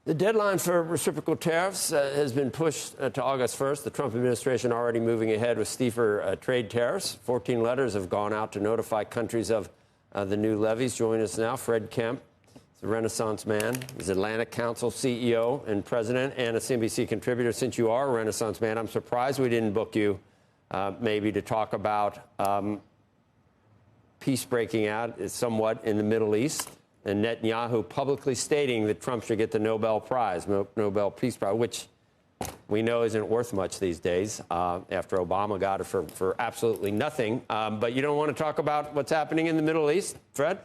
The deadline for reciprocal tariffs has been pushed to August 1st. The Trump administration already moving ahead with steeper trade tariffs. 14 letters have gone out to notify countries of the new levies. Join us now, Fred Kempe. He's a Renaissance man. He's Atlantic Council CEO and president and a CNBC contributor. Since you are a Renaissance man, I'm surprised we didn't book you maybe to talk about peace breaking out somewhat in the Middle East. And Netanyahu publicly stating that Trump should get the Nobel Prize, Nobel Peace Prize, which we know isn't worth much these days after Obama got it for absolutely nothing. But you don't want to talk about what's happening in the Middle East, Fred?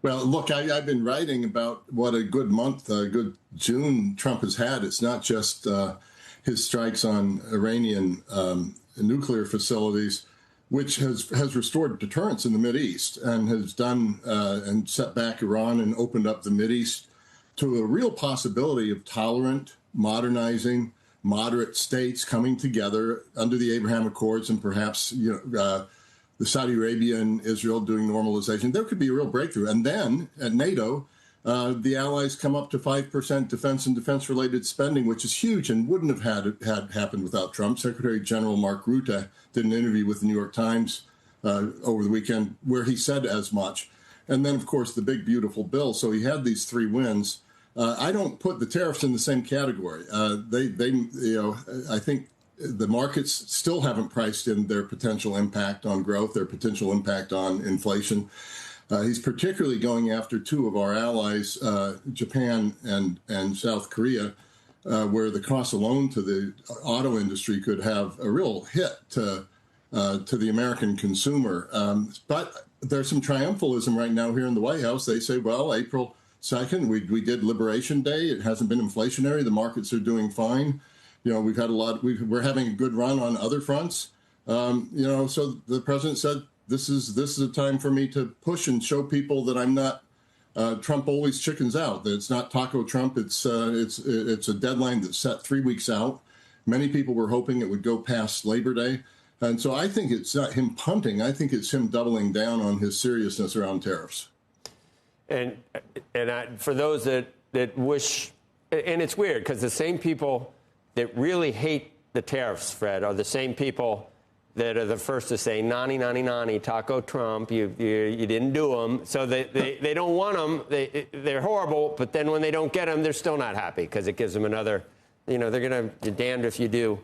Well, look, I've been writing about what a good month, a good June Trump has had. It's not just his strikes on Iranian nuclear facilities, which has restored deterrence in the Mideast and has done and set back Iran and opened up the Mideast to a real possibility of tolerant, modernizing, moderate states coming together under the Abraham Accords and perhaps the Saudi Arabia and Israel doing normalization. There could be a real breakthrough. And then at NATO, the allies come up to 5% defense and defense-related spending, which is huge and wouldn't have had happened without Trump. Secretary General Mark Rutte did an interview with the New York Times over the weekend where he said as much. And then, of course, the big, beautiful bill. So he had these three wins. I don't put the tariffs in the same category. I think the markets still haven't priced in their potential impact on growth, their potential impact on inflation. He's particularly going after two of our allies, Japan and South Korea, where the cost alone to the auto industry could have a real hit to the American consumer. But there's some triumphalism right now here in the White House. They say, well, April 2nd, we did Liberation Day. It hasn't been inflationary. The markets are doing fine. We've had we're having a good run on other fronts. So the president said, this is a time for me to push and show people that I'm not Trump always chickens out. That it's not Taco Trump. It's a deadline that's set 3 weeks out. Many people were hoping it would go past Labor Day, and so I think it's not him punting. I think it's him doubling down on his seriousness around tariffs. And for those that wish, and it's weird because the same people that really hate the tariffs, Fred, are the same people that are the first to say, nani, nani, nani, Taco Trump, you didn't do them. So they don't want them. They're horrible, but then when they don't get them, they're still not happy because it gives them another, they're going to, you're damned if you do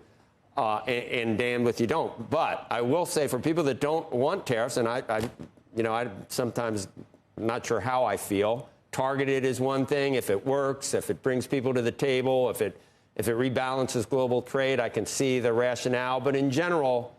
and damned if you don't. But I will say for people that don't want tariffs, and I sometimes not sure how I feel, targeted is one thing. If it works, if it brings people to the table, if it rebalances global trade, I can see the rationale. But in general,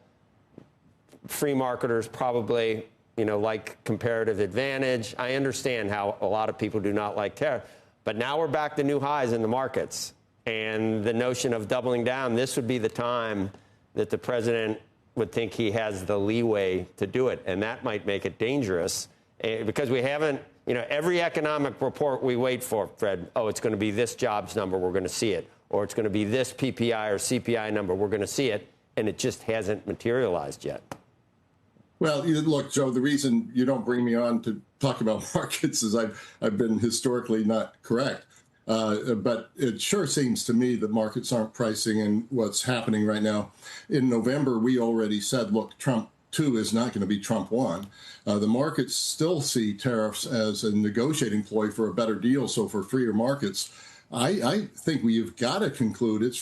free marketers probably, like comparative advantage. I understand how a lot of people do not like tariff. But now we're back to new highs in the markets. And the notion of doubling down, this would be the time that the president would think he has the leeway to do it. And that might make it dangerous because we haven't, every economic report we wait for, Fred, it's going to be this jobs number, we're going to see it. Or it's going to be this PPI or CPI number, we're going to see it. And it just hasn't materialized yet. Well, look, Joe, the reason you don't bring me on to talk about markets is I've been historically not correct. But it sure seems to me that markets aren't pricing in what's happening right now. In November, we already said, look, Trump 2 is not going to be Trump 1. The markets still see tariffs as a negotiating ploy for a better deal, so for freer markets. I think we've got to conclude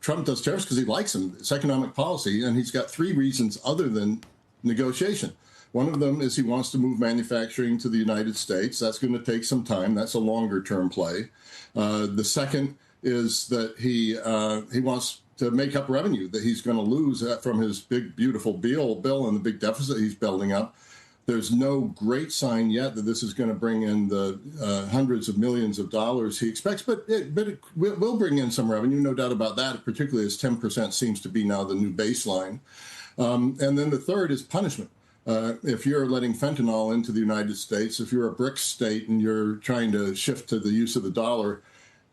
Trump does tariffs because he likes them. It's economic policy, and he's got three reasons other than negotiation. One of them is he wants to move manufacturing to the United States. That's going to take some time. That's a longer-term play. The second is that he wants to make up revenue that he's going to lose from his big, beautiful bill and the big deficit he's building up. There's no great sign yet that this is going to bring in the hundreds of millions of dollars he expects, but it will bring in some revenue, no doubt about that, particularly as 10% seems to be now the new baseline. And then the third is punishment. If you're letting fentanyl into the United States, if you're a BRICS state and you're trying to shift to the use of the dollar,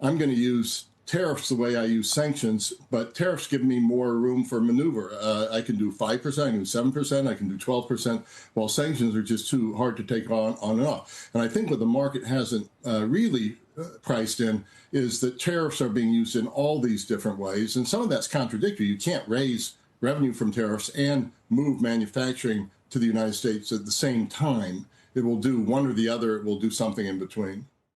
I'm going to use tariffs the way I use sanctions, but tariffs give me more room for maneuver. I can do 5%, I can do 7%, I can do 12%, while sanctions are just too hard to take on and off. And I think what the market hasn't really priced in is that tariffs are being used in all these different ways, and some of that's contradictory. You can't raise revenue from tariffs and move manufacturing to the United States at the same time. It will do one or the other. It will do something in between.